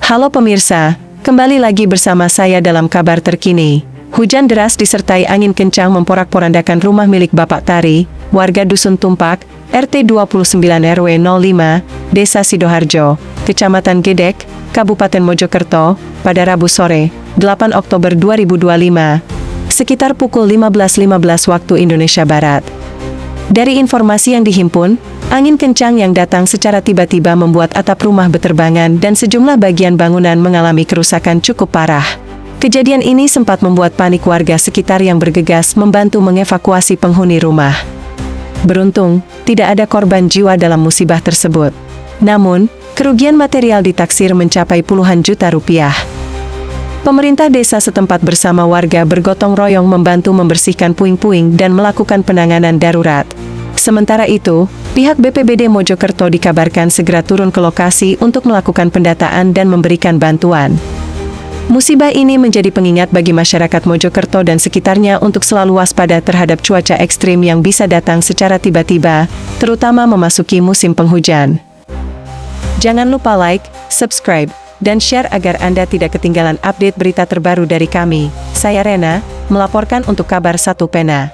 Halo pemirsa, kembali lagi bersama saya dalam kabar terkini. Hujan deras disertai angin kencang memporak-porandakan rumah milik Bapak Tari, warga Dusun Tumpak, RT 29 RW 05, Desa Sidoharjo, Kecamatan Gedek, Kabupaten Mojokerto, pada Rabu sore, 8 Oktober 2025, sekitar pukul 15.15 waktu Indonesia Barat. Dari informasi yang dihimpun, angin kencang yang datang secara tiba-tiba membuat atap rumah beterbangan dan sejumlah bagian bangunan mengalami kerusakan cukup parah. Kejadian ini sempat membuat panik warga sekitar yang bergegas membantu mengevakuasi penghuni rumah. Beruntung, tidak ada korban jiwa dalam musibah tersebut. Namun, kerugian material ditaksir mencapai puluhan juta rupiah. Pemerintah desa setempat bersama warga bergotong royong membantu membersihkan puing-puing dan melakukan penanganan darurat. Sementara itu, pihak BPBD Mojokerto dikabarkan segera turun ke lokasi untuk melakukan pendataan dan memberikan bantuan. Musibah ini menjadi pengingat bagi masyarakat Mojokerto dan sekitarnya untuk selalu waspada terhadap cuaca ekstrim yang bisa datang secara tiba-tiba, terutama memasuki musim penghujan. Jangan lupa like, subscribe, dan share agar Anda tidak ketinggalan update berita terbaru dari kami. Saya Rena, melaporkan untuk Kabar Satu Pena.